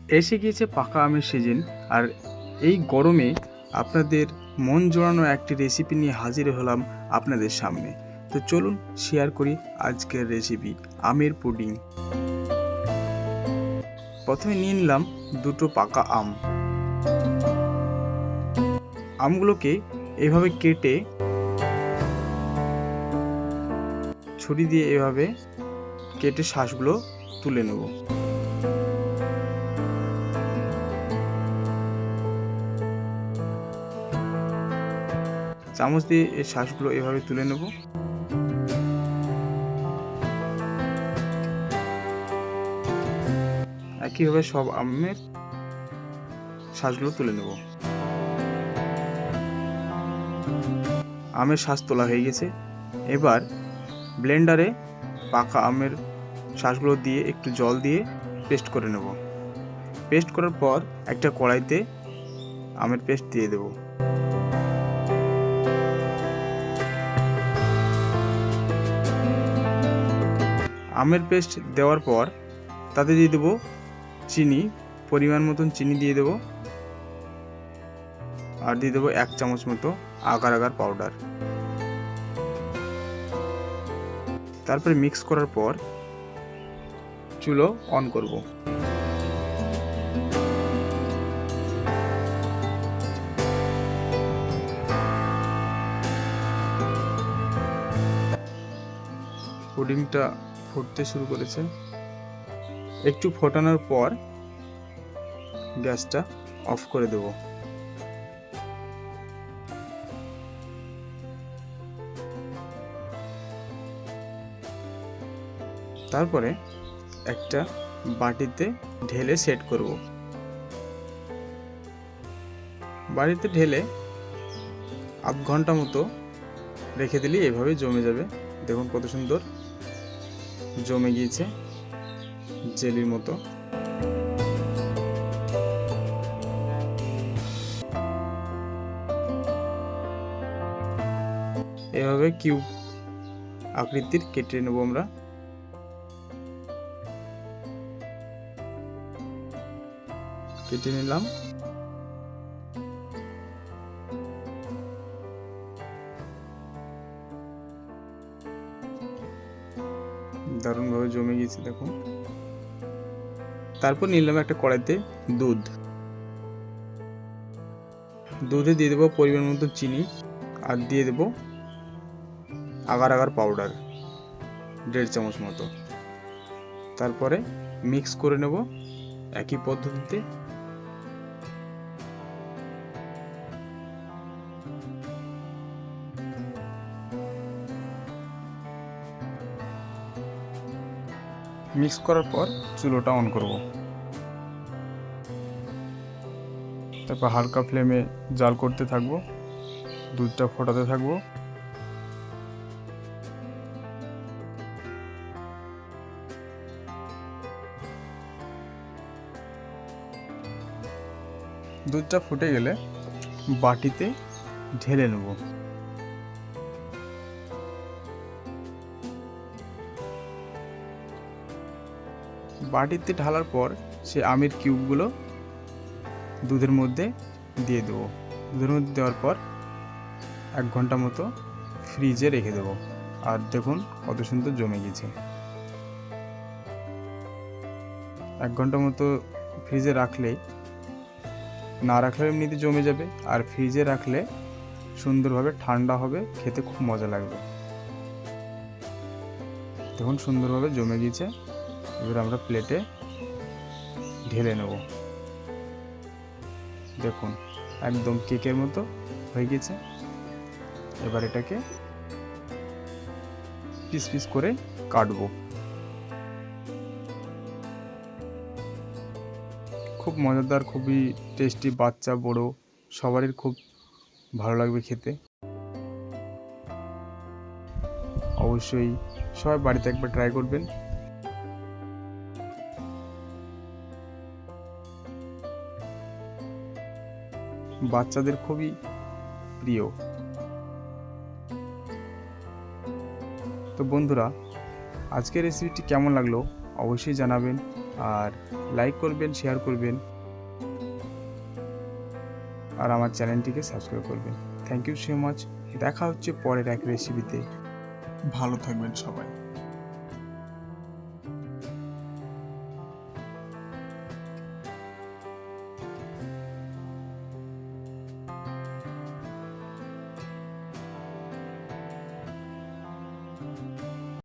এসে গিয়েছে পাকা আমের সিজন, আর এই গরমে আপনাদের মন জোড়ানো একটি রেসিপি নিয়ে হাজির হলাম আপনাদের সামনে। তো চলুন শেয়ার করি আজকের রেসিপি, আমের পুডিং। প্রথমে নিয়ে নিলাম দুটো পাকা আম। আমগুলোকে এভাবে কেটে ছুরি দিয়ে এভাবে কেটে শাঁসগুলো তুলে নেব। চামচ দিয়ে এই শাঁসগুলো এভাবে তুলে নেব। একইভাবে সব আমের শাঁসগুলো তুলে নেব। আমের শাঁস তোলা হয়ে গেছে। এবার ব্লেন্ডারে পাকা আমের শাঁসগুলো দিয়ে একটু জল দিয়ে পেস্ট করে নেব। পেস্ট করার পর একটা কড়াইতে আমের পেস্ট দিয়ে দেব। আমের পেস্ট দেওয়ার পর তাতে দিয়ে দেব চিনি, পরিমাণ মতন চিনি দিয়ে দেব, আর দিয়ে দেবো 1 চামচ মতো আগার আগার পাউডার। তারপরে মিক্স করার পর চুলো অন করব। পুডিংটা ফুটতে শুরু করেছে। একটু ফোটানোর পর গ্যাসটা অফ করে দেব। তারপরে একটা বাটিতে ঢেলে সেট করব। বাটিতে ঢেলে আধ ঘন্টা মতো রেখে দিলে এভাবে জমে যাবে। দেখুন কত সুন্দর জমে গিয়েছে, জেলির মতো। এভাবে কিউব আকৃতির কেটে নেব আমরা। কেটে নিলাম। দারুণভাবে জমে গিয়েছে দেখুন। তারপর নিলাম একটা কড়াইতে দুধে দিয়ে দেবো পরিমাণ মতো চিনি, আর দিয়ে দেবো আগার আগার পাউডার 1.5 চামচ মতো। তারপরে মিক্স করে নেব একই পদ্ধতিতে। মিক্স করার পর চুলোটা অন করব। তারপর হালকা ফ্লেমে জাল করতে থাকবো, দুধটা ফোটাতে থাকবো। দুধটা ফুটে গেলে বাটিতে ঢেলে নেব। বাটিতে ঢালার পর সে আমের কিউবগুলো দুধের মধ্যে দিয়ে দেবো। দুধের মধ্যে দেওয়ার পর 1 ঘন্টা মতো ফ্রিজে রেখে দেবো। আর দেখুন কত সুন্দর জমে গেছে। 1 ঘন্টা মতো ফ্রিজে রাখলে, না রাখলে এমনিতে জমে যাবে, আর ফ্রিজে রাখলে সুন্দরভাবে ঠান্ডা হবে, খেতে খুব মজা লাগবে। দেখুন সুন্দরভাবে জমে গিয়েছে। এবার আমরা প্লেটে ঢেলে নেব। দেখুন একদম কেকের মতো হয়ে গেছে। এবার এটাকে পিস পিস করে কাটবো। খুব মজাদার, খুবই টেস্টি, বাচ্চা বড় সবারই খুব ভালো লাগবে খেতে। অবশ্যই সবাই বাড়িতে একবার ট্রাই করবেন। বাচ্চাদের খুবই প্রিয়। তো বন্ধুরা, আজকের রেসিপিটি কেমন লাগলো অবশ্যই জানাবেন। আর লাইক করবেন, শেয়ার করবেন, আর আমার চ্যানেলটিকে সাবস্ক্রাইব করবেন। Thank you so much. দেখা হচ্ছে পরের এক রেসিপিতে। ভালো থাকবেন সবাই।